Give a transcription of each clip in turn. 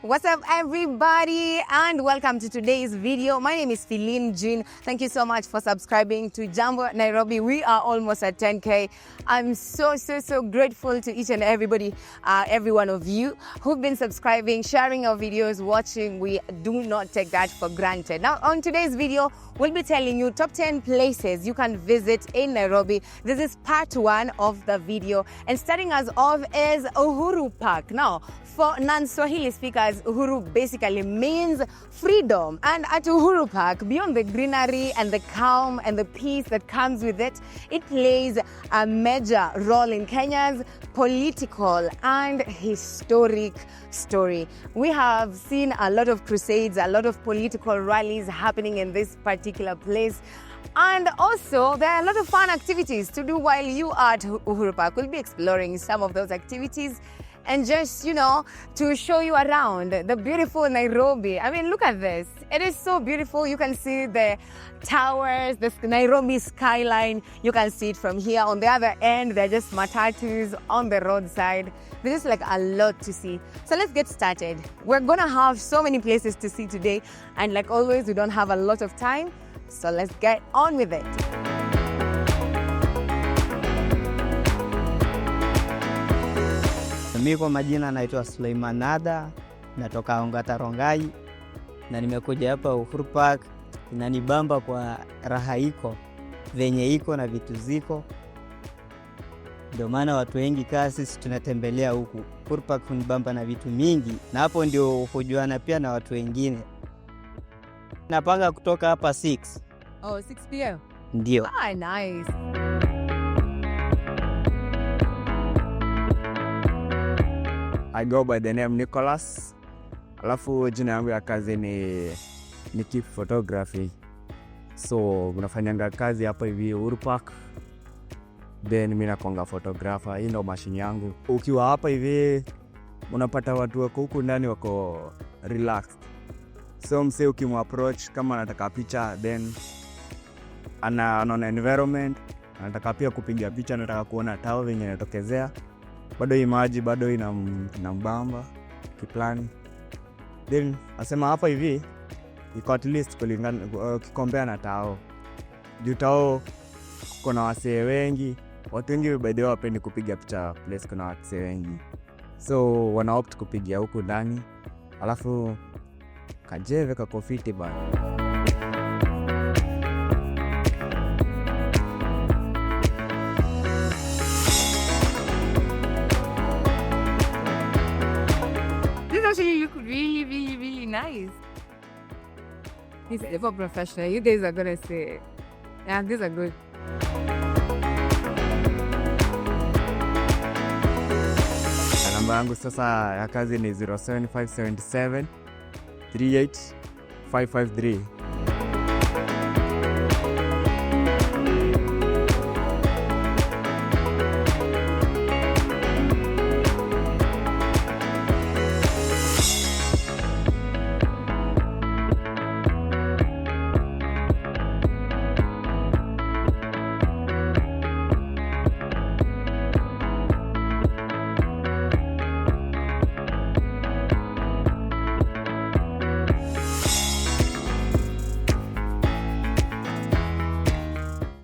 What's up, everybody, and welcome to today's video. My name is Feline Jean. Thank you so much for subscribing to Jambo Nairobi. We are almost at 10K. I'm so grateful to each and everybody, every one of you who've been subscribing, sharing our videos, watching. We do not take that for granted. Now, on today's video, we'll be telling you top 10 places you can visit in Nairobi. This is part 1 of the video. And starting us off is Uhuru Park. Now, for non-Swahili speakers, Uhuru basically means freedom. And at Uhuru Park, beyond the greenery and the calm and the peace that comes with it, it plays a major role in Kenya's political and historic story. We have seen a lot of crusades, a lot of political rallies happening in this particular place. And also, there are a lot of fun activities to do while you are at Uhuru Park. We'll be exploring some of those activities and just, to show you around the beautiful Nairobi. I mean, look at this. It is so beautiful. You can see the towers, the Nairobi skyline. You can see it from here. On the other end, they're just matatus on the roadside. There's just like a lot to see. So let's get started. We're gonna have so many places to see today. And like always, we don't have a lot of time. So let's get on with it. Mimi kwa majina naitwa Suleimanada, natoka Ongata Rongai na nimekuja hapa Uhuru Park. Inanibamba kwa raha iko, venye iko na vitu ziko. Ndio maana watu wengi sisi tunatembelea huku. Uhuru Park hunibamba na vitu mingi na hapo ndio kujuana pia na watu wengine. Napanga kutoka hapa 6. Oh, 6 p.m. Ndio. Ah, nice. I go by the name Nicholas. Alafu jina yangu ya kazi ni keep photography. So unafanyanga kazi hapa hivi Uhuru Park. Then mimi nakonga photographer. Hii ndio mashine yangu. Ukiwa hapa hivi unapata watu wako huku ndani wako relaxed. So mse ukimapproach kama anataka picha, then anaona environment, anataka pia kupiga picha, anataka kuona tao venye inatokezea. Bado imaji, bado inambamba kiplani. Then asema hapa hivi iko at least kulingana ukikombea na tao. Juu tao kuna wasee wengi, watu wengi by the way wapendi kupiga picha place kuna wasee wengi. So wana opt kupigia huku ndani. Alafu kajeve kakofiti bana. Actually look really nice. He's ever professional. You guys are gonna say, yeah, these are good. Namba yangu sasa ya kazi ni 07577 38553.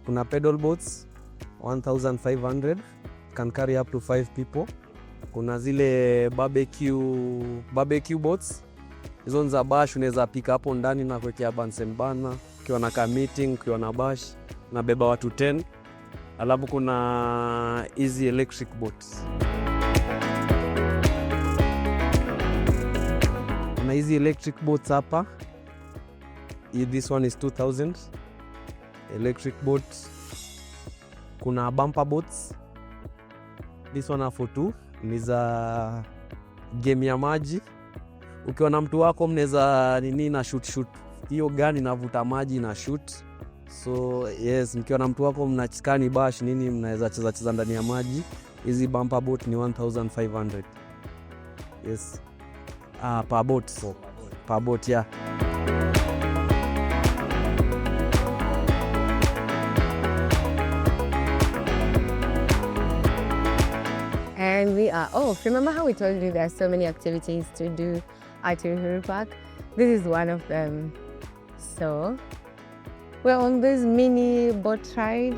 Kuna pedal boats 1500, can carry up to 5 people. Kuna zile barbecue boats, hizo za bash unaweza pika hapo ndani na kuwekea Bunsen burner. Ukiwa na ka meeting, ukiwa na bash nabeba watu 10. Alafu kuna easy electric boats. Kuna easy electric boats hapa. This one is 2000 electric boats. Kuna bumper boats. This one for 2. Ni za game ya maji. Ukiwa na mtu wako mnaweza na shoot. Hiyo gani inavuta maji na shoot. So yes, mkiwa na mtu wako mnachikani bash mnaweza cheza ndani ya maji. Hizi bumper boat ni 1500. Yes. Per boat. Per boat, yeah. And we are off. Remember how we told you there are so many activities to do at Uhuru Park. This is one of them. So we're on this mini boat ride.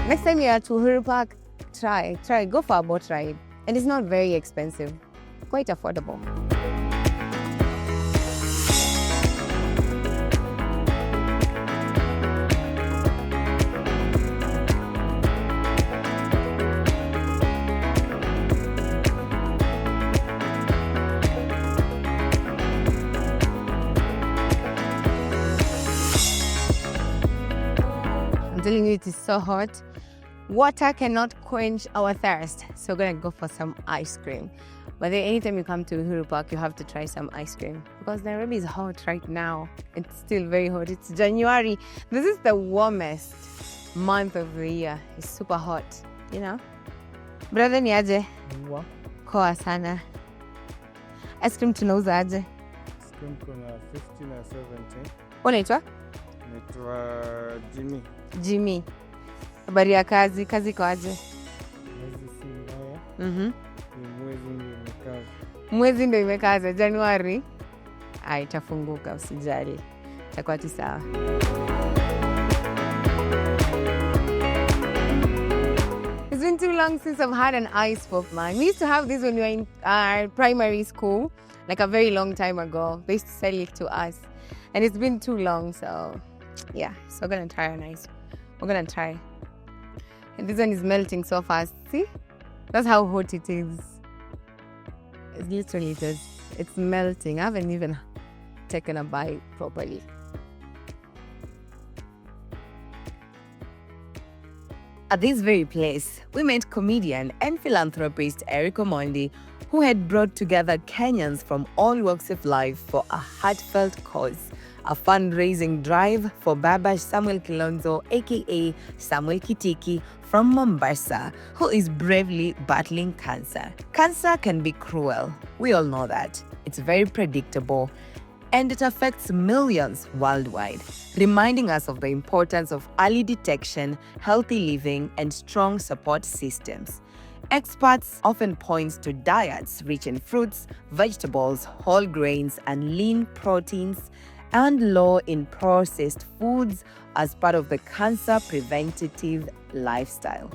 Next time you're at Uhuru Park, go for a boat ride. And it's not very expensive, quite affordable. I'm telling you, it is so hot. Water cannot quench our thirst, so we're gonna go for some ice cream. But then anytime you come to Uhuru Park, you have to try some ice cream because Nairobi is hot right now. It's still very hot. It's January. This is the warmest month of the year. It's super hot, you know. Brother, ni aje? Koa sana. Ice cream tunauza aje? Ice cream kuna 50 na 70. Unaitwa? Naitwa Jimmy. Jimmy. Habari ya kazi kwa aje? Mwezi si mbaya. Ni mwezi ndio imekaza. Mwezi ndio imekaza, Januari. Itafunguka, usijali. Itakuwa tu sawa. It's been too long since I've had an ice pop, man. We used to have this when we were in primary school, like a very long time ago. They used to sell it to us. And it's been too long, so yeah. So we're gonna try an ice. We're gonna try. And this one is melting so fast. See? That's how hot it is. It's literally just, it's melting. I haven't even taken a bite properly. At this very place, we met comedian and philanthropist Eric Omondi, who had brought together Kenyans from all walks of life for a heartfelt cause, a fundraising drive for Baba Samuel Kilonzo, aka Samuel Kitiki, from Mombasa, who is bravely battling cancer. Cancer can be cruel. We all know that. It's very predictable, and it affects millions worldwide, reminding us of the importance of early detection, healthy living, and strong support systems. Experts often point to diets rich in fruits, vegetables, whole grains, and lean proteins, and low in processed foods as part of the cancer preventative lifestyle.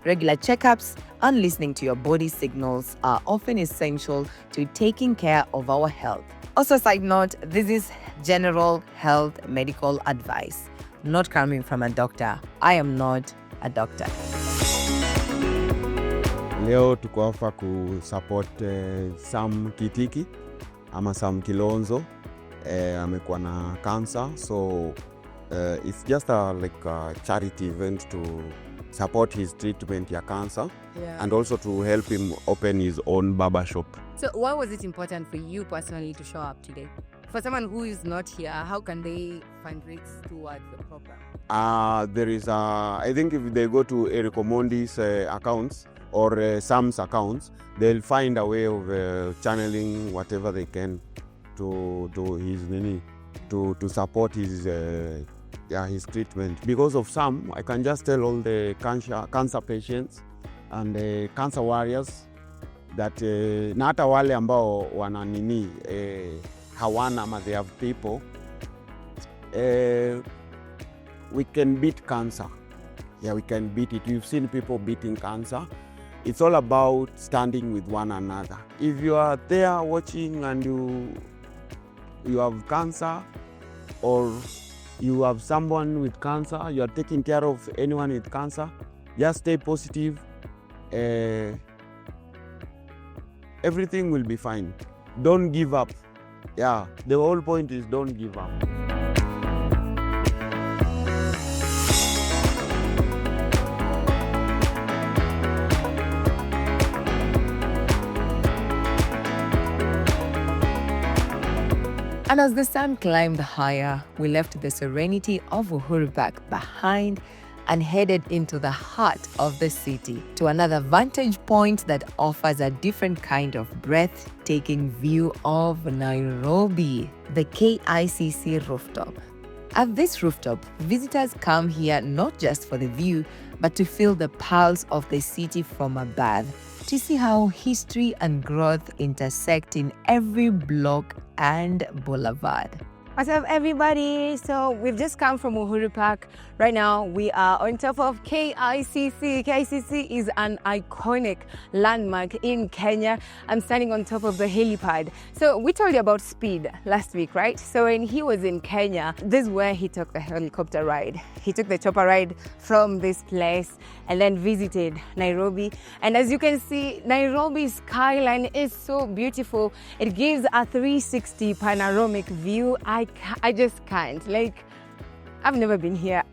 Regular checkups and listening to your body signals are often essential to taking care of our health. Also, side note, this is general health medical advice, not coming from a doctor. I am not a doctor. Leo tuko hapa kusupport Sam Kitiki ama Sam Kilonzo. Amekuwa na cancer, so it's just like a charity event to support his treatment ya cancer, and also to help him open his own barber shop. So why was it important for you personally to show up today? For someone who is not here, how can they fundraise towards the program? There is I think if they go to Eric Omondi's accounts or Sam's accounts, they'll find a way of channeling whatever they can to his to support his treatment. Because of Sam, I can just tell all the cancer patients and the cancer warriors that na hata wale ambao wana hawana ama they have people, we can beat cancer. Yeah, we can beat it. We've seen people beating cancer. It's all about standing with one another. If you are there watching and you have cancer, or you have someone with cancer, you are taking care of anyone with cancer, just stay positive. Everything will be fine. Don't give up. Yeah, the whole point is don't give up. And as the sun climbed higher, we left the serenity of Uhuru Park behind and headed into the heart of the city to another vantage point that offers a different kind of breathtaking view of Nairobi, the KICC rooftop. At this rooftop, visitors come here not just for the view, but to feel the pulse of the city from above, to see how history and growth intersect in every block and boulevard. What's up, everybody? So we've just come from Uhuru Park. Right now, we are on top of KICC. KICC is an iconic landmark in Kenya. I'm standing on top of the helipad. So we told you about Speed last week, right? So when he was in Kenya, this is where he took the helicopter ride. He took the chopper ride from this place and then visited Nairobi. And as you can see, Nairobi's skyline is so beautiful. It gives a 360 panoramic view. I just can't. Like, I've never been here.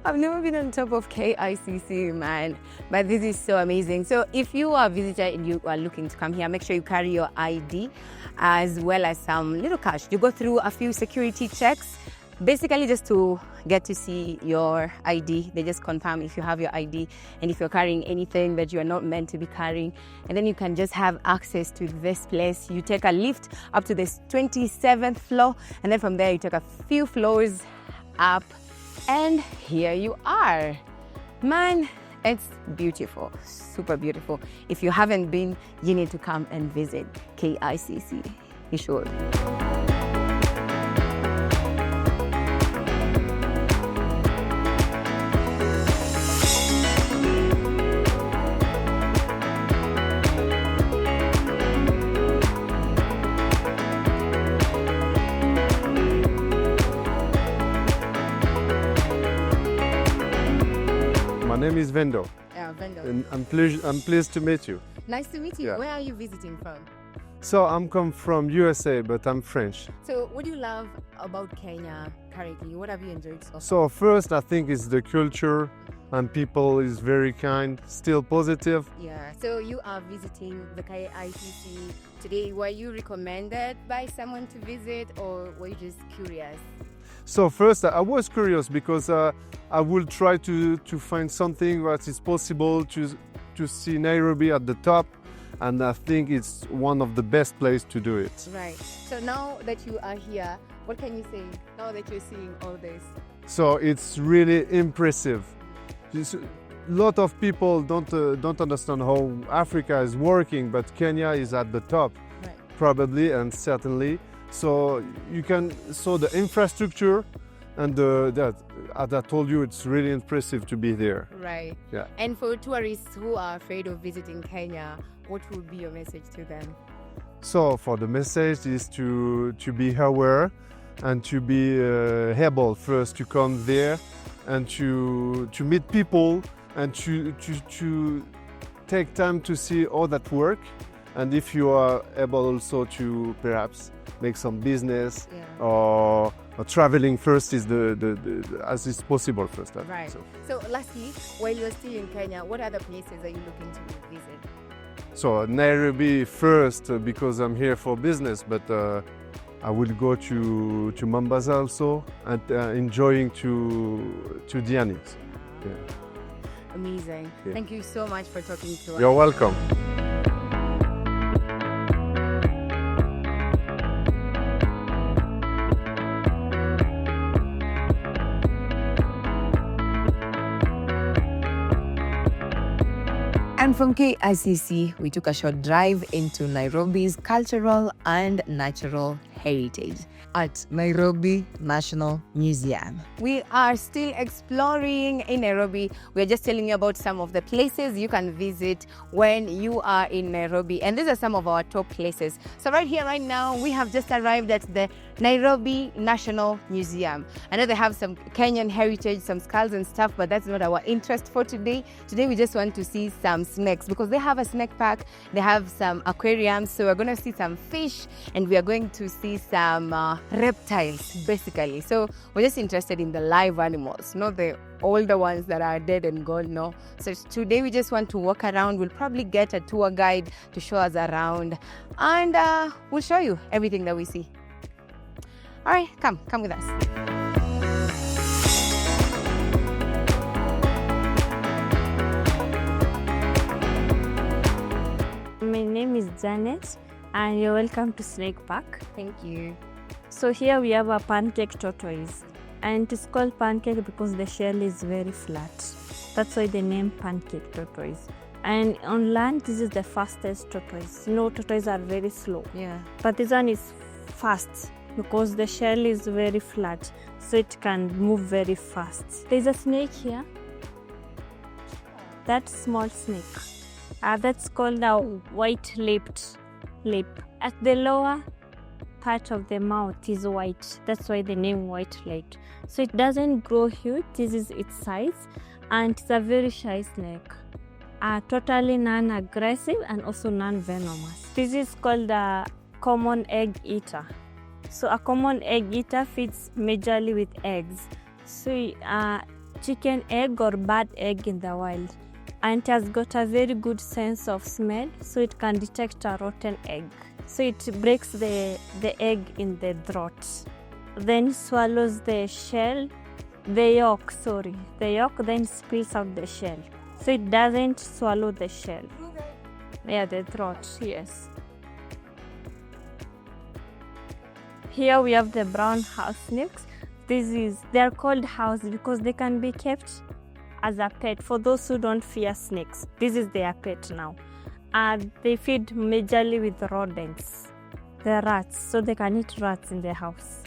I've never been on top of KICC, man. But this is so amazing. So if you are a visitor and you are looking to come here, make sure you carry your ID as well as some little cash. You go through a few security checks, basically just to get to see your ID. They just confirm if you have your ID and if you're carrying anything that you are not meant to be carrying. And then you can just have access to this place. You take a lift up to this 27th floor, and then from there you take a few floors up, and here you are. Man, it's beautiful, super beautiful. If you haven't been, you need to come and visit KICC. You should. My name is Vendo, Yeah, Vendo. and I'm pleased to meet you. Nice to meet you. Yeah. Where are you visiting from? So I'm come from USA, but I'm French. So what do you love about Kenya currently? What have you enjoyed so far? So first, I think it's the culture, and people is very kind, still positive. Yeah, so you are visiting the KICC today. Were you recommended by someone to visit, or were you just curious? So first, I was curious because I will try to find something that is possible to see Nairobi at the top, and I think it's one of the best places to do it. Right. So now that you are here, what can you say now that you're seeing all this? So it's really impressive. A lot of people don't understand how Africa is working, but Kenya is at the top, Right. probably and certainly. So you can the infrastructure and that, as I told you, it's really impressive to be there. Right. Yeah. And for tourists who are afraid of visiting Kenya, what would be your message to them? So for the message is to be aware and to be able first to come there and to meet people and to take time to see all that work. And if you are able also to perhaps make some business, Yeah. or traveling first is the as is possible first. I think. Right. So lastly, while you're still in Kenya, what other places are you looking to visit? So Nairobi first because I'm here for business, but I will go to Mombasa also and enjoying to Diani. Yeah. Amazing. Yeah. Thank you so much for talking to us. You're welcome. And from KICC, we took a short drive into Nairobi's cultural and natural heritage at Nairobi National Museum. We are still exploring in Nairobi. We're just telling you about some of the places you can visit when you are in Nairobi. And these are some of our top places. So right here, right now, we have just arrived at the Nairobi National Museum. I know they have some Kenyan heritage, some skulls and stuff, but that's not our interest for today. Today, we just want to see some snakes because they have a snake park. They have some aquariums. So we're going to see some fish and we are going to see some reptiles, basically. So we're just interested in the live animals, not the older ones that are dead and gone, no. So today we just want to walk around. We'll probably get a tour guide to show us around and we'll show you everything that we see. All right, come with us. My name is Janet, and you're welcome to Snake Park. Thank you. So here we have a pancake tortoise, and it is called pancake because the shell is very flat. That's why the name pancake tortoise. And on land, this is the fastest tortoise. You know, tortoises are very slow. Yeah. But this one is fast because the shell is very flat, so it can move very fast. There's a snake here. That small snake. That's called a white-lipped lip. At the lower part of the mouth is white. That's why the name white-lipped. So it doesn't grow huge. This is its size, and it's a very shy snake. Totally non-aggressive and also non-venomous. This is called a common egg eater. So a common egg eater feeds majorly with eggs. So chicken egg or bird egg in the wild. And it has got a very good sense of smell, so it can detect a rotten egg. So it breaks the egg in the throat. Then swallows the shell, the yolk, then spills out the shell. So it doesn't swallow the shell. Yeah, the throat, yes. Here we have the brown house snakes. They're called house because they can be kept as a pet for those who don't fear snakes. This is their pet now. They feed majorly with rodents, the rats, so they can eat rats in the house.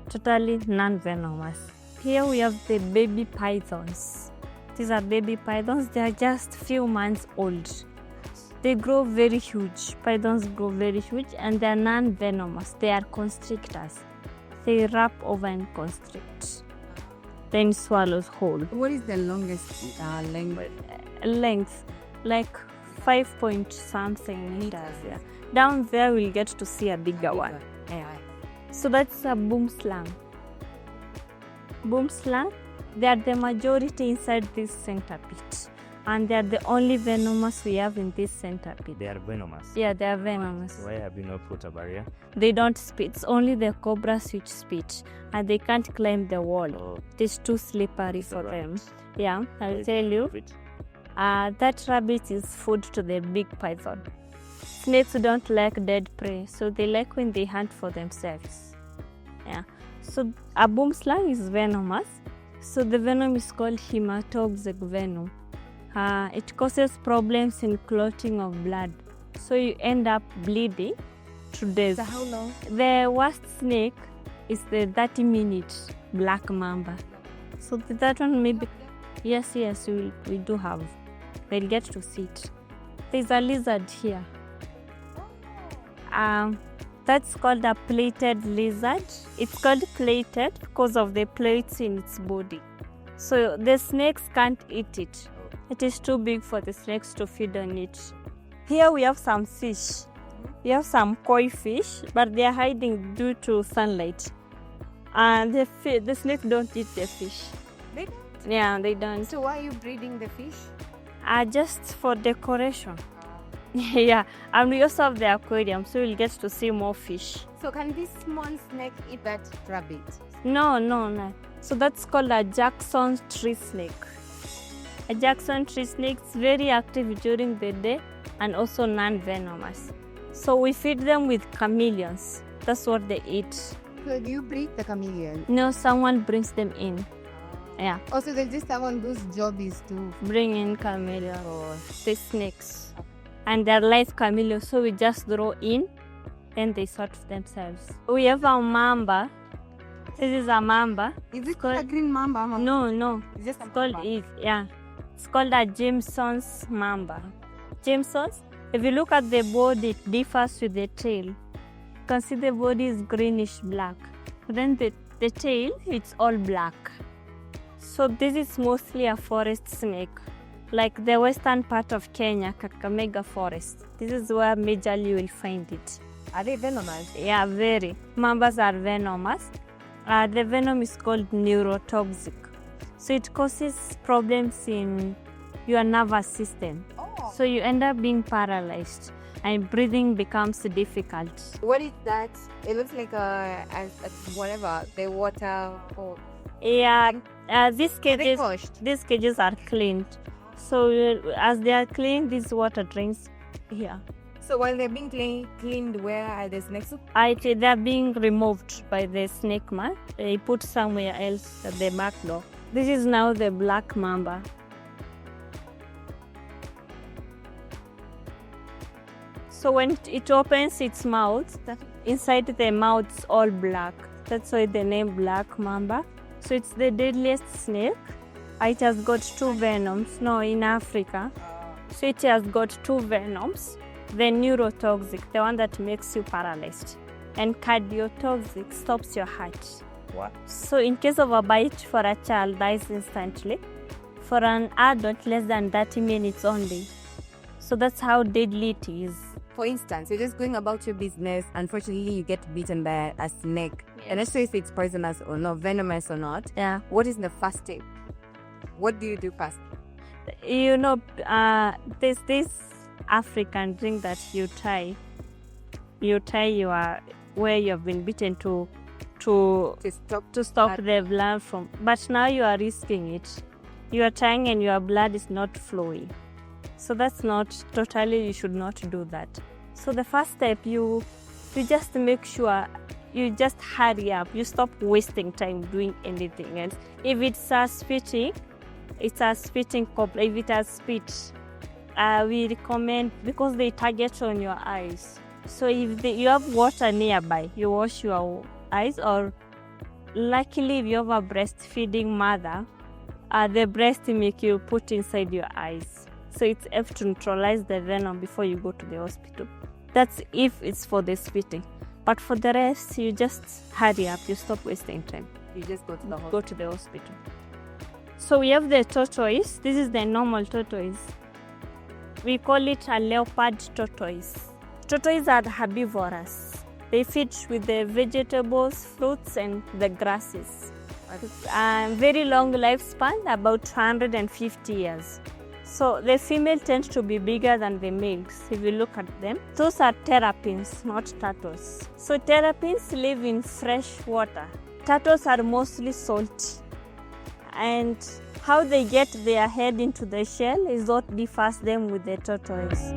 Totally non-venomous. Here we have the baby pythons. These are baby pythons. They are just few months old. They grow very huge. Pythons grow very huge, and they are non-venomous. They are constrictors. They wrap over and constrict. Then swallows whole. What is the longest Length, like 5 point something meters. Yeah. Down there we'll get to see a bigger one. Yeah. So that's a boom slang. Boom slang, they are the majority inside this centipede. And they are the only venomous we have in this centipede. They are venomous. Yeah, they are venomous. Why have you not put a barrier? They don't spit. It's only the cobras which spit. And they can't climb the wall. Oh. It is too slippery for them. Yeah, I'll Yes. tell you. That rabbit is food to the big python. Snakes don't like dead prey, so they like when they hunt for themselves. Yeah. So a boom slang is venomous. So the venom is called hematotoxic venom. It causes problems in clotting of blood. So you end up bleeding to death. So how long? The worst snake is the 30-minute black mamba. So that one maybe, yes, we do have. They'll get to see it. There's a lizard here. That's called a plated lizard. It's called plated because of the plates in its body. So the snakes can't eat it. It is too big for the snakes to feed on it. Here we have some fish. We have some koi fish, but they are hiding due to sunlight. And the snakes don't eat the fish. They don't? Yeah, they don't. So why are you breeding the fish? Just for decoration. Yeah, and we also have the aquarium, so we'll get to see more fish. So can this small snake eat that rabbit? No. So that's called a Jackson tree snake. A Jackson tree snake is very active during the day and also non-venomous. So we feed them with chameleons. That's what they eat. So do you breed the chameleon? No, someone brings them in. Yeah, Also, there's just someone whose job is to... bring in chameleon or the snakes. And they're live chameleons, so we just throw in and they sort themselves. We have a mamba. This is a mamba. Is it called a green mamba? Mama? No. It's just a It's called mamba. It's called a Jameson's mamba. Jameson's, if you look at the body, it differs with the tail. You can see the body is greenish black. Then the tail, it's all black. So this is mostly a forest snake. Like the western part of Kenya, Kakamega forest. This is where majorly you will find it. Are they venomous? Yeah, very. Mambas are venomous. The venom is called neurotoxic. So it causes problems in your nervous system. Oh. So you end up being paralyzed. and breathing becomes difficult. What is that? It looks like whatever, the water or Yeah, these are they cages, washed? these cages are cleaned. So as they are cleaned, this water drains here. So while they're being cleaned, where are the snakes? They are being removed by the snake man. They put somewhere else at the back door. This is now the black mamba. So when it opens its mouth, inside the mouth is all black. That's why the name black mamba. So it's the deadliest snake. It has got 2 venoms. No, in Africa. So it has got 2 venoms. The neurotoxic, the one that makes you paralyzed, and cardiotoxic stops your heart. What? So in case of a bite for a child, dies instantly. For an adult, less than 30 minutes only. So that's how deadly it is. For instance, you're just going about your business. Unfortunately, you get bitten by a snake. Yes. And not sure if it's poisonous or not, venomous or not. Yeah. What is the first step? What do you do first? You know, there's this African thing that you tie your where you have been bitten to stop the blood from. But now you are risking it. You are tying and your blood is not flowing. So that's not totally. You should not do that. So the first step, you just make sure you just hurry up. You stop wasting time doing anything else. If it's a spitting, it's a spitting couple. If it has spit, we recommend, because they target on your eyes. So if you have water nearby, you wash your eyes, or luckily if you have a breastfeeding mother, the breast milk you put inside your eyes. So it's helps to neutralize the venom before you go to the hospital. That's if it's for the spitting. But for the rest, you just hurry up. You stop wasting time. You just go to the hospital. Go to the hospital. So we have the tortoise. This is the normal tortoise. We call it a leopard tortoise. Tortoises are herbivorous. They feed with the vegetables, fruits, and the grasses. Very long lifespan, about 250 years. So the female tends to be bigger than the males. If you look at them, those are terrapins, not turtles. So terrapins live in fresh water. Turtles are mostly salty. And how they get their head into the shell is what differs them with the tortoise.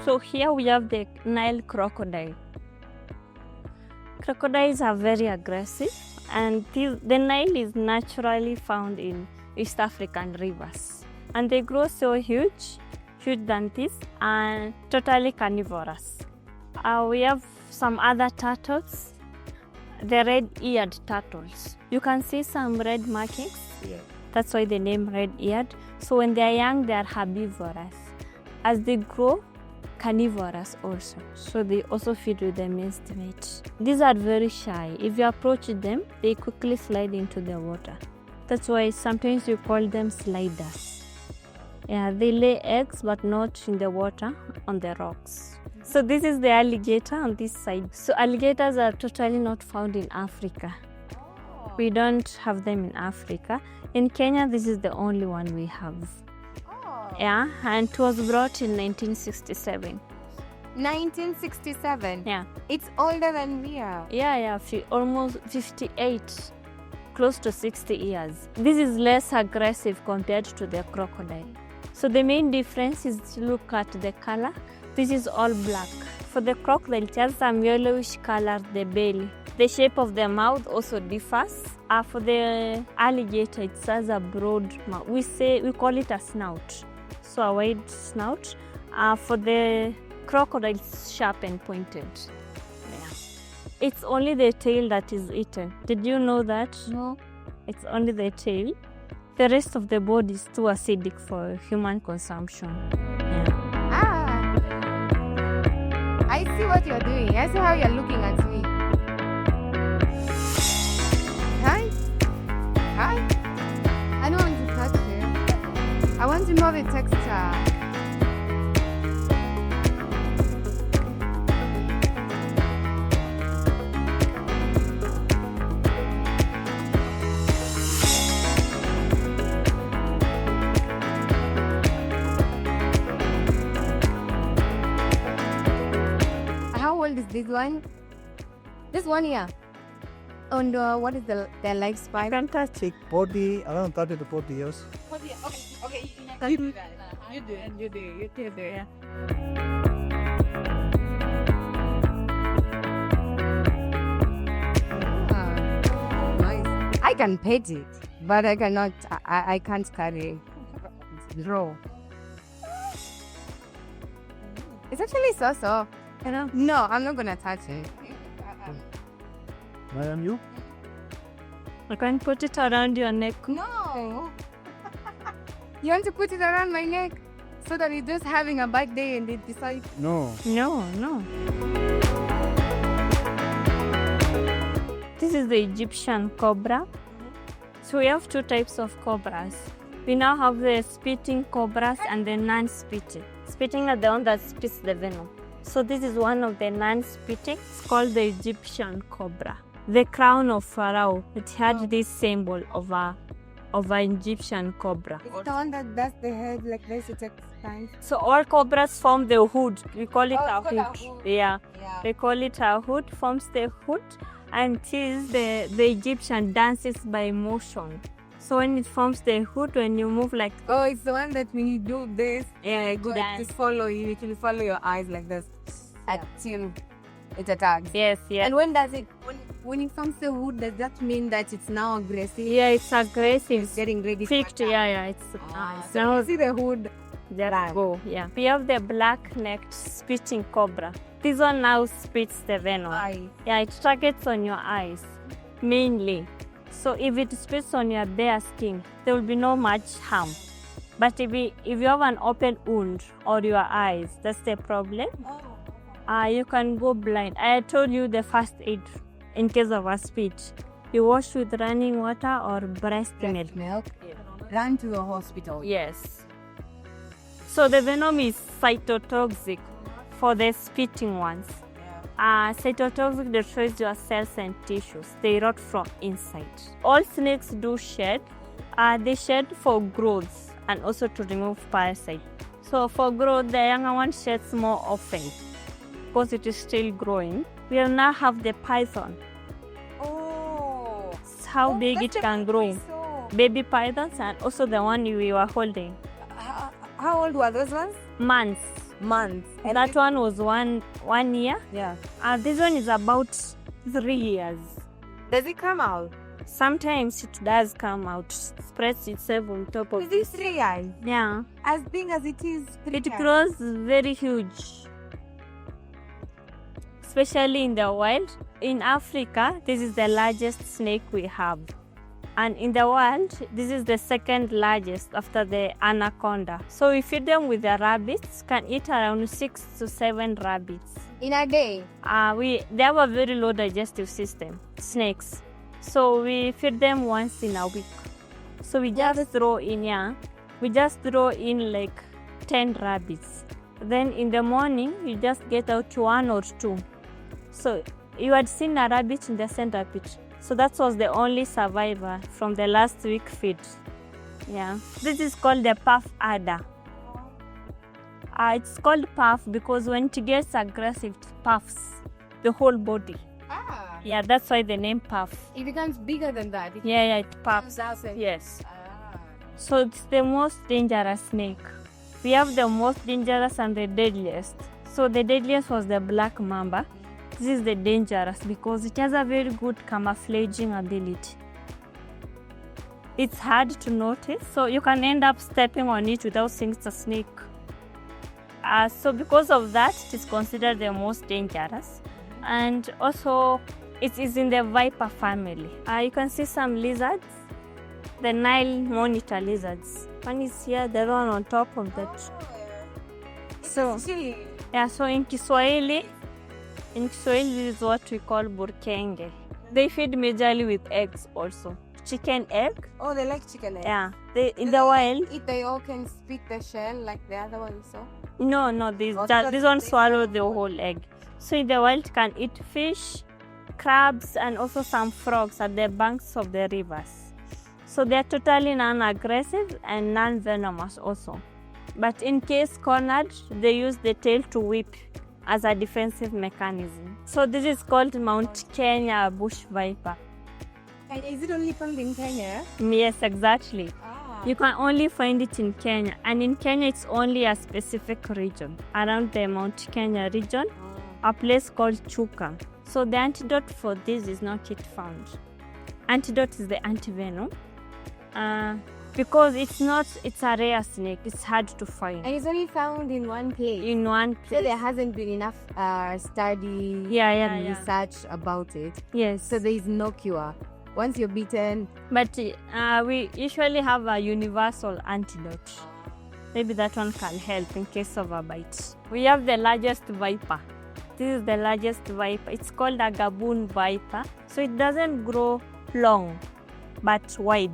So here we have the Nile crocodile. Crocodiles are very aggressive, and the Nile is naturally found in East African rivers. And they grow so huge than this, and totally carnivorous. We have some other turtles, the red-eared turtles. You can see some red markings. Yeah. That's why the name red-eared. So when they are young, they are herbivorous. As they grow, carnivorous also. So they also feed with the minced meat. These are very shy. If you approach them, they quickly slide into the water. That's why sometimes you call them sliders. Yeah, they lay eggs, but not in the water, on the rocks. So this is the alligator on this side. So alligators are totally not found in Africa. We don't have them in Africa. In Kenya, this is the only one we have. Yeah, and it was brought in 1967. 1967? Yeah. It's older than we are. Yeah, almost 58, close to 60 years. This is less aggressive compared to the crocodile. So the main difference is to look at the color. This is all black. For the crocodile, it has some yellowish color, the belly. The shape of the mouth also differs. For the alligator, it has a broad mouth. We call it a snout. So a wide snout. For the crocodile, it's sharp and pointed. Yeah. It's only the tail that is eaten. Did you know that? No. It's only the tail. The rest of the body is too acidic for human consumption. Yeah. I see what you're doing. I see how you're looking at me. Hi. I don't want to touch it. I want to know the texture. one? This one here. And what is their lifespan? Can touch it. 40, around 30 to 40 years. Okay. You do it, yeah. Nice. I can pet it, but I cannot. I can't carry it. Draw. It's actually so. You know? No, I'm not gonna touch it. Madam, you? You can put it around your neck. No. You want to put it around my neck so that it's just having a bad day and they decide. No. No. This is the Egyptian cobra. So we have two types of cobras. We now have the spitting cobras and the non-spitting. Spitting are the one that spits the venom. So this is one of the non-spitting. It's called the Egyptian cobra. The crown of Pharaoh, it had this symbol of an Egyptian cobra. It's the one that does the head like this. It takes time. So all cobras form the hood. We call it a hood. Yeah. Yeah. They call it a hood, forms the hood, and it is the Egyptian dances by motion. So when it forms the hood, when you move like, Oh, it's the one that when you do this, yeah, good like just follow you. It will follow your eyes like this until it attacks. Yes. And when does it? When it forms the hood, does that mean that it's now aggressive? Yeah, it's aggressive. It's getting ready. Picked, to attack. yeah, it's So now you see the hood. just go. Yeah. We have the black-necked spitting cobra. This one now spits the venom. Eye. Yeah, it targets on your eyes mainly. So if it spits on your bare skin, there will be no much harm. But if you have an open wound or your eyes, that's the problem. You can go blind. I told you the first aid in case of a spit. You wash with running water or breast milk. Run to the hospital. Yes. So the venom is cytotoxic for the spitting ones. Cytotoxic destroys your cells and tissues. They rot from inside. All snakes do shed. They shed for growth and also to remove parasites. So for growth, the younger one sheds more often because it is still growing. We now have the python. Oh. It's how big it can grow. Baby pythons and also the one we were holding. How old were those ones? Months. And That one was one year. Yeah. This one is about 3 years. Does it come out? Sometimes it does come out, spreads itself on top of Is this 3 years? Yeah. As big as it is 3 It years? grows very huge. Especially in the wild. In Africa, this is the largest snake we have. And in the world, this is the second largest after the anaconda. So we feed them with the rabbits, can eat around 6 to 7 rabbits. In a day? They have a very low digestive system, snakes. So we feed them once in a week. So we just throw in like 10 rabbits. Then in the morning, you just get out 1 or 2. So you had seen a rabbit in the center pit. So that was the only survivor from the last week feed. Yeah. This is called the puff adder. It's called puff because when it gets aggressive, it puffs the whole body. Yeah, that's why the name puff. It becomes bigger than that. Yeah, it puffs. Yes. So it's the most dangerous snake. We have the most dangerous and the deadliest. So the deadliest was the black mamba. This is the dangerous because it has a very good camouflaging ability. It's hard to notice, so you can end up stepping on it without seeing it's a snake. So because of that, it is considered the most dangerous. And also, it is in the viper family. You can see some lizards, the Nile monitor lizards. One is here, the other one on top of that. So, yeah, so in Kiswahili, this is what we call burkenge. They feed majorly with eggs also. Chicken egg. Oh, they like chicken egg? Yeah. In the wild. If they all can spit the shell like the other one, so? No, this one swallow the whole egg. So in the wild can eat fish, crabs, and also some frogs at the banks of the rivers. So they are totally non-aggressive and non-venomous also. But in case cornered, they use the tail to whip as a defensive mechanism. So this is called Mount Kenya bush viper. And is it only found in Kenya? Yes, exactly. Ah. You can only find it in Kenya, and in Kenya it's only a specific region around the Mount Kenya region, a place called Chuka. So the antidote for this is not yet found. Antidote is the antivenom. Because it's a rare snake, it's hard to find. And it's only found in one place. In one place. So there hasn't been enough study and research about it. Yes. So there is no cure. Once you're bitten. But we usually have a universal antidote. Maybe that one can help in case of a bite. We have the largest viper. This is the largest viper. It's called a gaboon viper. So it doesn't grow long, but wide.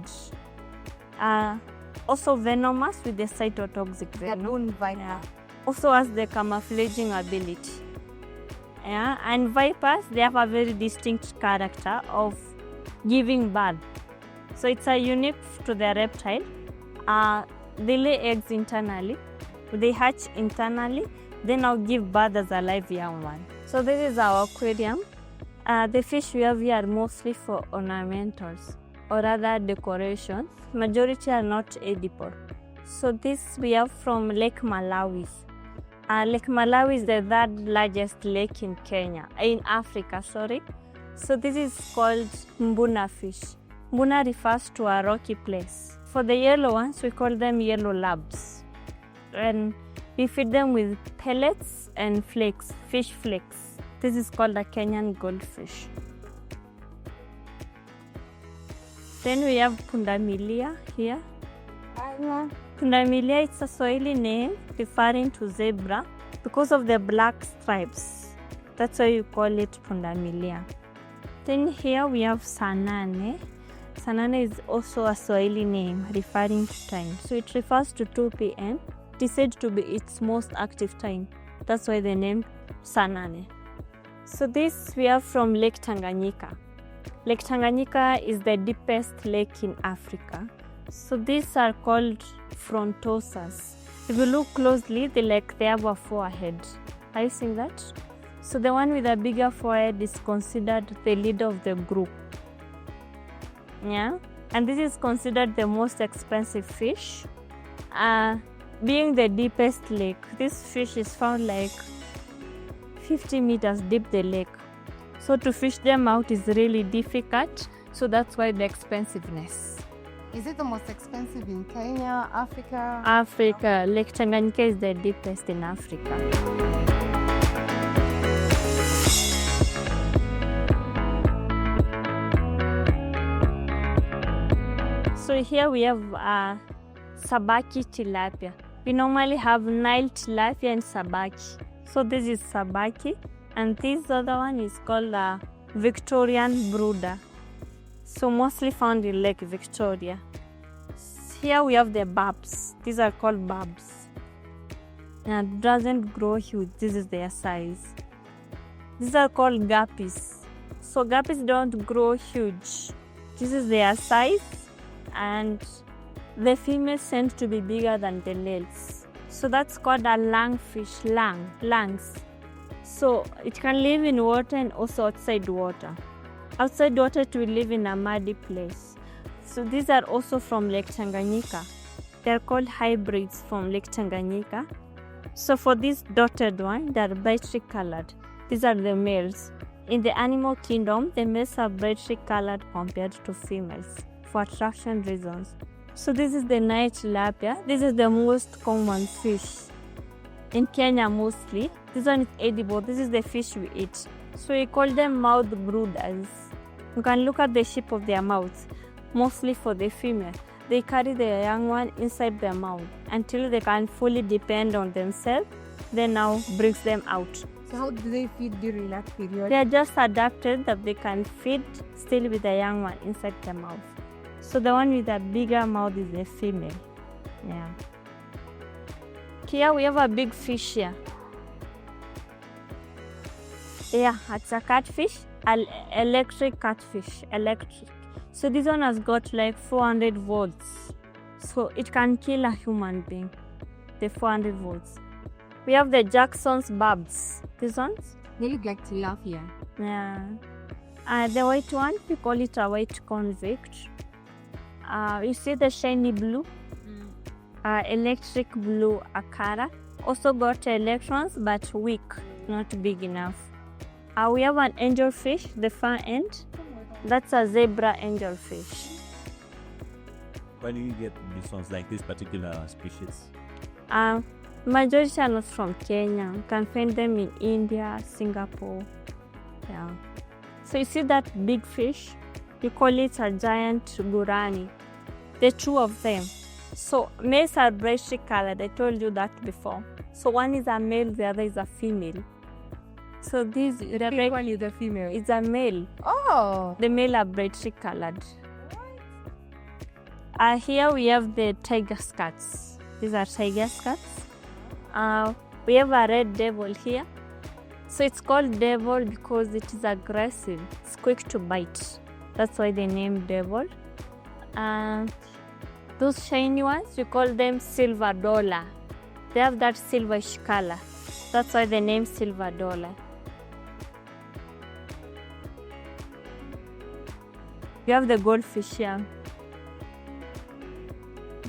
Also venomous with the cytotoxic venom. Gaboon viper. Yeah. Also has the camouflaging ability. Yeah. And vipers, they have a very distinct character of giving birth. So it's a unique to the reptile. They lay eggs internally, they hatch internally, then now give birth as a live young one. So this is our aquarium. The fish we have here are mostly for ornamentals or other decorations. Majority are not edible. So this we have from Lake Malawi. Lake Malawi is the third largest lake in Kenya, in Africa, sorry. So this is called mbuna fish. Mbuna refers to a rocky place. For the yellow ones, we call them yellow labs. And we feed them with pellets and flakes, fish flakes. This is called a Kenyan goldfish. Then we have pundamilia here. Pundamilia, it's a Swahili name referring to zebra because of the black stripes. That's why you call it pundamilia. Then here we have sanane. Sanane is also a Swahili name referring to time. So it refers to 2 p.m. It is said to be its most active time. That's why the name sanane. So this we have from Lake Tanganyika. Lake Tanganyika is the deepest lake in Africa. So these are called frontosas. If you look closely, they have a forehead. Are you seeing that? So the one with a bigger forehead is considered the leader of the group. Yeah, and this is considered the most expensive fish. Being the deepest lake, this fish is found like 50 meters deep the lake. So to fish them out is really difficult. So that's why the expensiveness. Is it the most expensive in Kenya, Africa? Africa. Lake Tanganyika is the deepest in Africa. So here we have sabaki tilapia. We normally have Nile tilapia and sabaki. So this is sabaki, and this other one is called Victorian brooder. So mostly found in Lake Victoria. Here we have the barbs. These are called barbs. And it doesn't grow huge. This is their size. These are called guppies. So guppies don't grow huge. This is their size, and the females tend to be bigger than the males. So that's called a lungfish, lungs. So it can live in water and also outside water. Outside water it will live in a muddy place. So these are also from Lake Tanganyika. They're called hybrids from Lake Tanganyika. So for this dotted one, they're brightly colored. These are the males. In the animal kingdom, the males are brightly colored compared to females for attraction reasons. So this is the Nile tilapia. This is the most common fish in Kenya mostly. This one is edible. This is the fish we eat. So we call them mouth brooders. You can look at the shape of their mouths, mostly for the female. They carry the young one inside their mouth until they can fully depend on themselves, then now brings them out. So how do they feed during that period? They are just adapted that they can feed still with the young one inside the mouth. So the one with a bigger mouth is the female. Yeah. Here we have a big fish here. Yeah, it's a catfish, electric catfish, electric. So this one has got like 400 volts. So it can kill a human being, the 400 volts. We have the Jackson's barbs. These ones? They look like tilapia. Yeah. The white one, we call it a white convict. You see the shiny blue? Electric blue akara. Also got electrons, but weak, not big enough. We have an angelfish, the far end. That's a zebra angelfish. Where do you get these ones, like this particular species? Majority are not from Kenya. You can find them in India, Singapore. Yeah. So you see that big fish? You call it a giant gurani. The two of them. So males are brightly colored. I told you that before. So one is a male, the other is a female. So this The big one is the female. is a male. Oh. The male are brightly colored. Here we have the tiger scats. These are tiger scats. We have a red devil here. So it's called devil because it is aggressive. It's quick to bite. That's why they name devil. Those shiny ones, we call them silver dollar. They have that silverish color. That's why they name silver dollar. You have the goldfish here.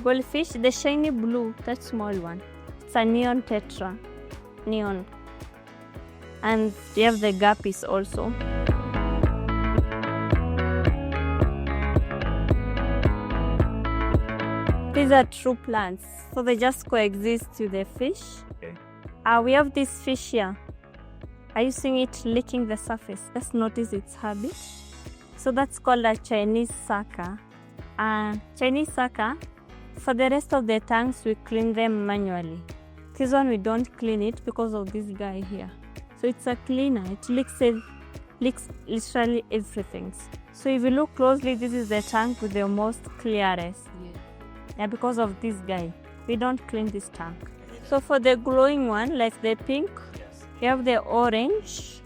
Goldfish, the shiny blue, that small one. It's a neon tetra. Neon. And you have the guppies also. These are true plants, so they just coexist with the fish. Okay. We have this fish here. Are you seeing it licking the surface? Let's notice its habit. So that's called a Chinese sucker. Chinese sucker, for the rest of the tanks, we clean them manually. This one we don't clean it because of this guy here. So it's a cleaner. It licks literally everything. So if you look closely, this is the tank with the most clearest. Yeah, because of this guy. We don't clean this tank. So for the glowing one, like the pink, you have the orange.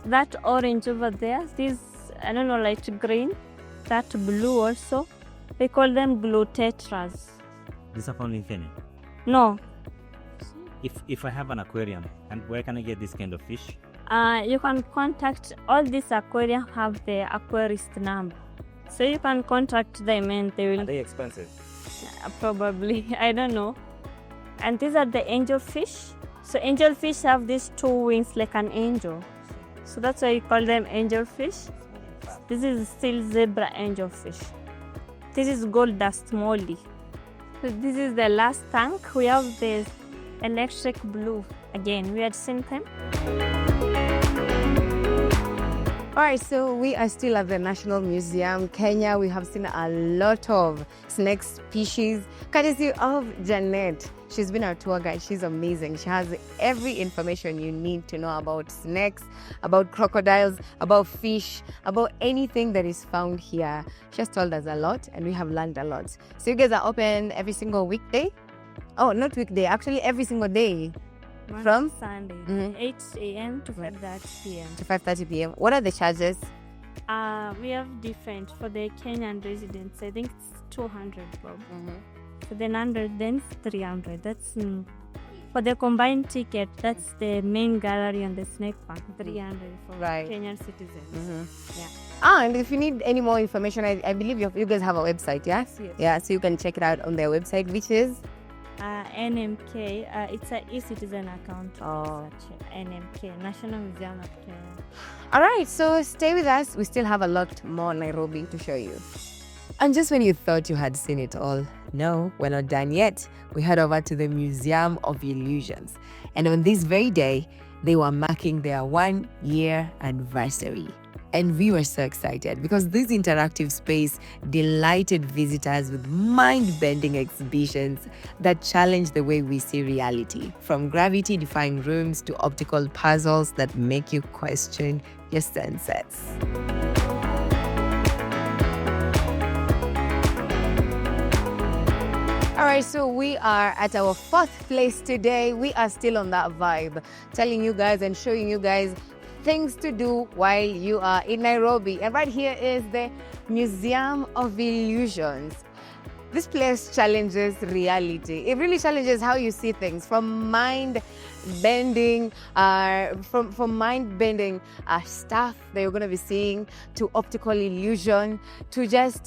That orange over there, this, I don't know, light green. That blue also. We call them blue tetras. These are found in Kenya. No, If I have an aquarium, and where can I get this kind of fish? you can contact all these aquarium have the aquarist number. So you can contact them and they will Are they expensive? probably, I don't know. And these are the angelfish. So angelfish have these two wings like an angel. So that's why you call them angelfish. This is still zebra angelfish. This is gold dust molly. So this is the last tank. We have this electric blue. Again, we had seen them. All right, so we are still at the National Museum, Kenya. We have seen a lot of snake species, courtesy of Janet. She's been our tour guide. She's amazing. She has every information you need to know about snakes, about crocodiles, about fish, about anything that is found here. She has told us a lot, and we have learned a lot. So you guys are open every single weekday? Oh, not weekday, actually every single day. From? Sunday, 8 a.m. to 5:30 p.m. To 5:30 p.m. What are the charges? We have different for the Kenyan residents. I think it's 200 bob. For the non-residents, 300. That's for the combined ticket. That's the main gallery and the snake park. 300 for Right. Kenyan citizens. And if you need any more information, I believe you guys have a website, yeah? Yes. Yeah, so you can check it out on their website, which is? NMK. It's an e-citizen account. Oh. NMK, National Museum of Kenya. All right, so stay with us. We still have a lot more Nairobi to show you. And just when you thought you had seen it all, no, we're not done yet. We head over to the Museum of Illusions. And on this very day, they were marking their 1-year anniversary. And we were so excited because this interactive space delighted visitors with mind-bending exhibitions that challenge the way we see reality, from gravity-defying rooms to optical puzzles that make you question your senses. All right, so we are at our 4th place today. We are still on that vibe, telling you guys and showing you guys things to do while you are in Nairobi. And right here is the Museum of Illusions. This place challenges reality. It really challenges how you see things, from mind bending, stuff that you're going to be seeing, to optical illusion, to just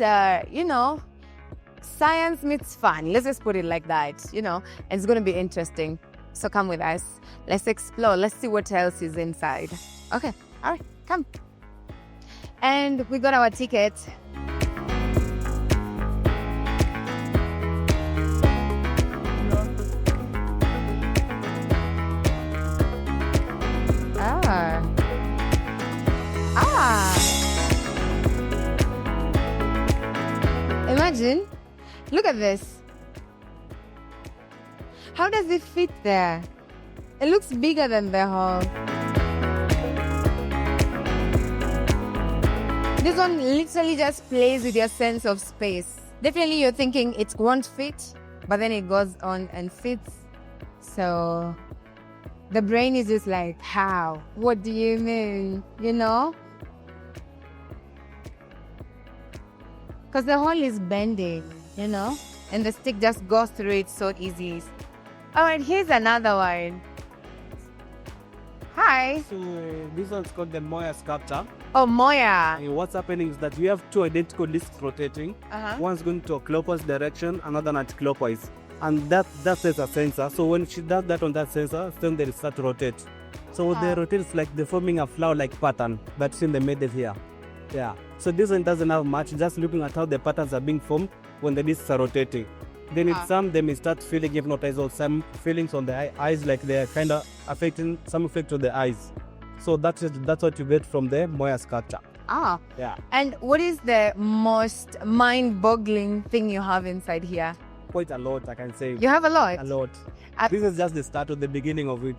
science meets fun. Let's just put it like that, and it's going to be interesting. So come with us. Let's explore. Let's see what else is inside. Okay. All right. Come. And we got our ticket. Imagine, look at this. How does it fit there? It looks bigger than the hall. This one literally just plays with your sense of space. Definitely you're thinking it won't fit, but then it goes on and fits. So the brain is just like, how? What do you mean? Because the hole is bending, and the stick just goes through it so easy. All right, here's another one. Hi. So this one's called the Moya sculpture. Oh, Moya. And what's happening is that we have two identical discs rotating. One's going to a clockwise direction, another anti-clockwise. And that is a sensor. So when she does that on that sensor, then they start to rotate. So they rotate, it's like they're forming a flower-like pattern that's in the middle here. Yeah. So this one doesn't have much, just looking at how the patterns are being formed when the discs are rotating. Then in some, they may start feeling hypnotized, or some feelings on the eyes, like they're kind of affecting some effect on the eyes. So that's what you get from the Moya sculpture. Yeah. And what is the most mind-boggling thing you have inside here? Quite a lot, I can say. You have a lot? A lot. This is just the start of the beginning of it.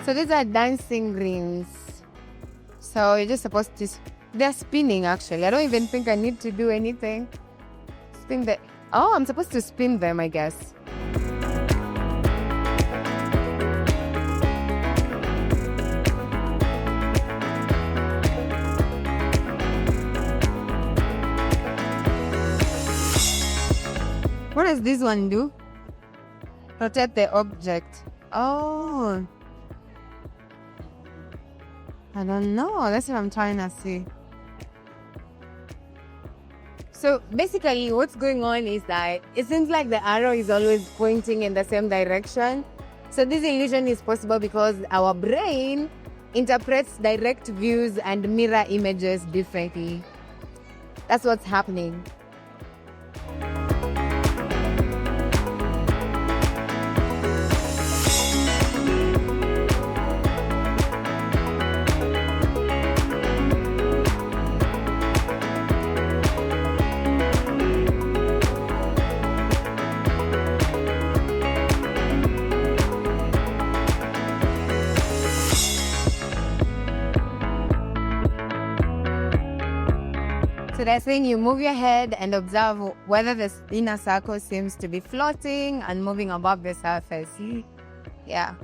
So these are dancing rings. So you're just supposed to... They're spinning, actually. I don't even think I need to do anything. Spin the... Oh, I'm supposed to spin them, I guess. What does this one do? Rotate the object. Oh. I don't know. That's what I'm trying to see. So basically what's going on is that it seems like the arrow is always pointing in the same direction. So this illusion is possible because our brain interprets direct views and mirror images differently. That's what's happening. So they're saying you move your head and observe whether the inner circle seems to be floating and moving above the surface. Yeah.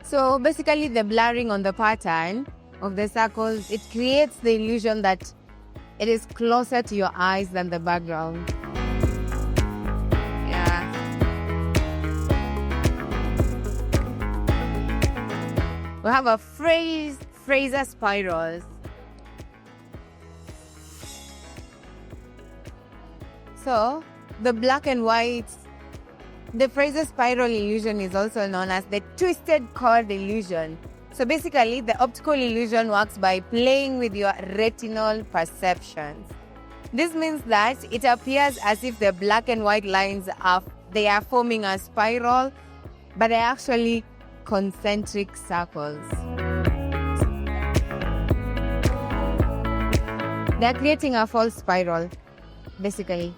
So basically the blurring on the pattern of the circles, it creates the illusion that it is closer to your eyes than the background. Yeah. We have a Fraser spirals. So, the black and white, the Fraser spiral illusion is also known as the twisted chord illusion. So basically, the optical illusion works by playing with your retinal perceptions. This means that it appears as if the black and white lines are forming a spiral, but they're actually concentric circles. They're creating a false spiral, basically.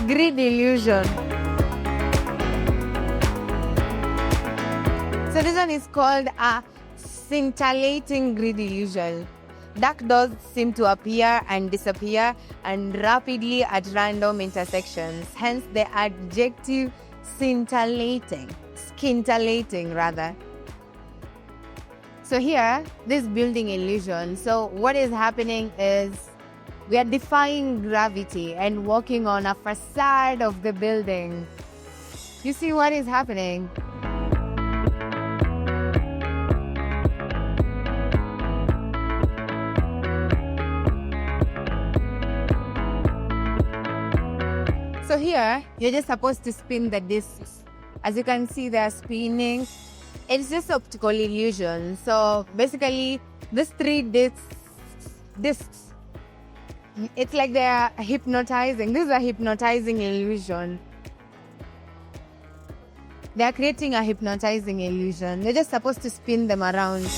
Grid illusion. So this one is called a scintillating grid illusion. Dark dots seem to appear and disappear and rapidly at random intersections, hence the adjective scintillating rather. So here, this building illusion. So what is happening is we are defying gravity and walking on a facade of the building. You see what is happening? So here, you're just supposed to spin the discs. As you can see, they're spinning. It's just optical illusion. So basically, these 3 discs, it's like they're hypnotizing. This is a hypnotizing illusion. They're creating a hypnotizing illusion. They're just supposed to spin them around.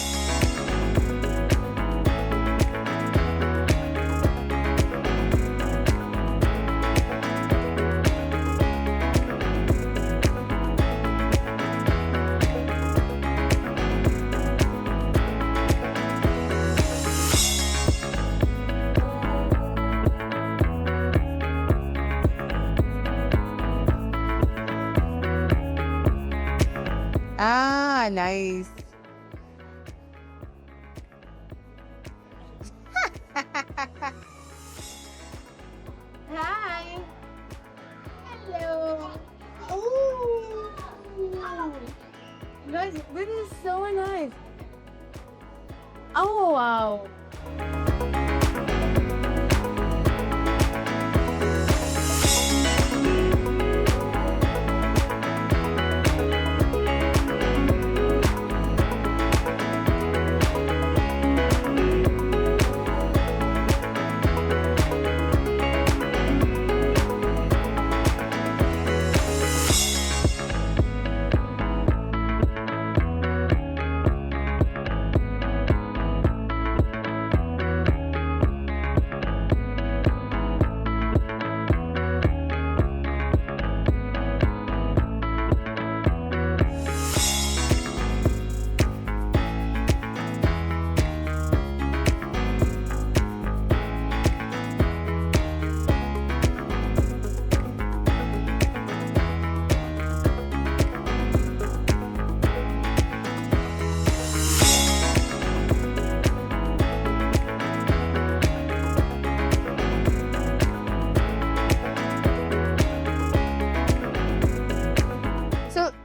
Ah, nice. Hi. Hello. Ooh. Guys, this is so nice. Oh, wow.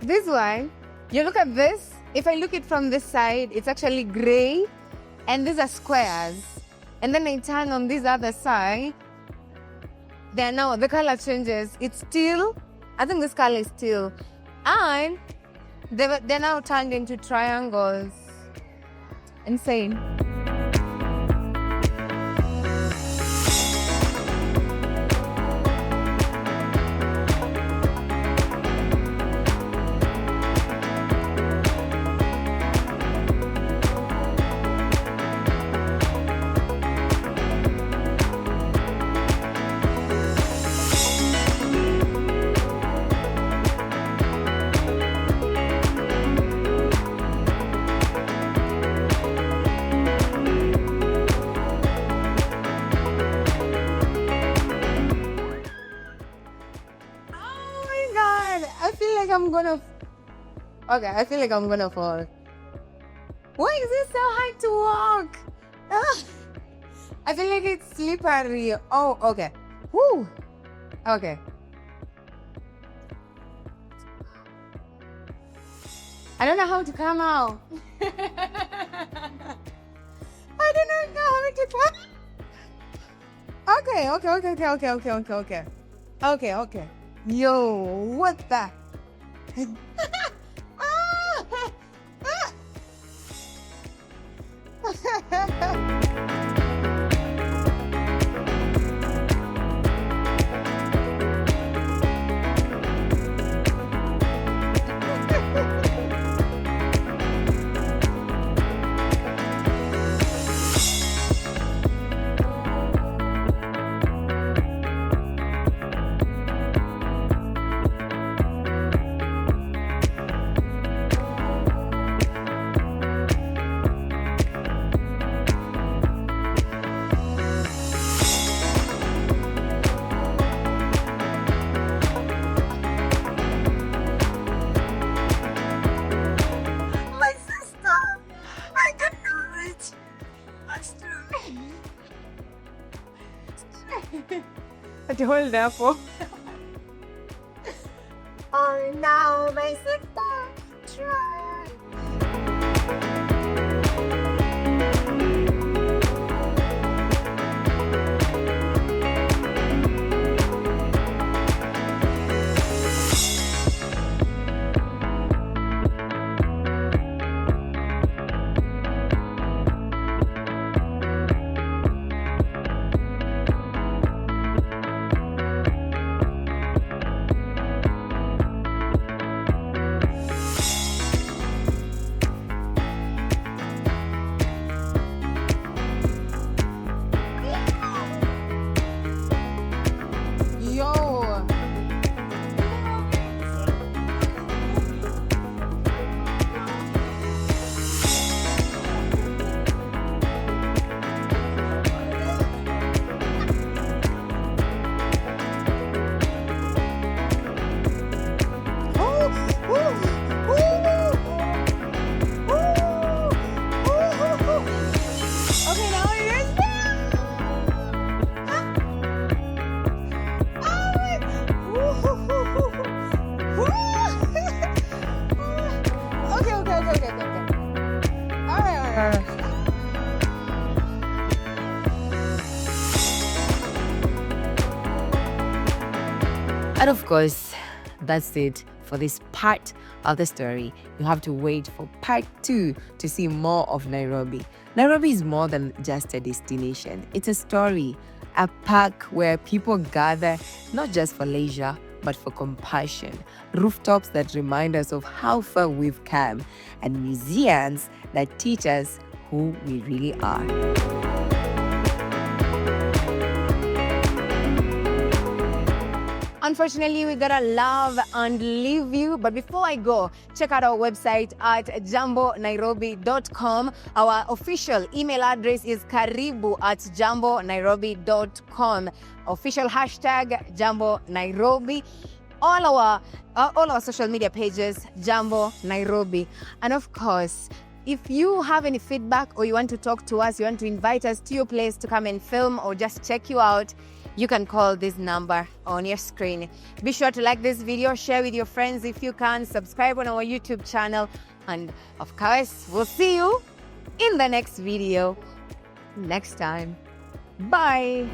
This one, you look at this, if I look it from this side, it's actually gray, and these are squares. And then I turn on this other side, then now the color changes. It's teal, I think this color is teal. And they're now turned into triangles. Insane. I feel like I'm gonna fall. Why is it so hard to walk? I feel like it's slippery. Oh, okay. Woo. Okay. I don't know how to come out. I don't know how to come. Okay. Yo, what the? But hold up. Oh, now my sister. Try. Yo. Okay, now it is down. Okay. All right. And of course, that's it for this part of the story. You have to wait for part 2 to see more of Nairobi. Nairobi is more than just a destination. It's a story, a park where people gather not just for leisure, but for compassion. Rooftops that remind us of how far we've come, and museums that teach us who we really are. Unfortunately, we gotta love and leave you. But before I go, check out our website at jambonairobi.com. Our official email address is karibu@jambonairobi.com. Official hashtag jambonairobi. All our social media pages, Jambo Nairobi. And of course, if you have any feedback or you want to talk to us, you want to invite us to your place to come and film or just check you out, you can call this number on your screen. Be sure to like this video, share with your friends if you can, subscribe on our YouTube channel, and of course, we'll see you in the next video next time. Bye.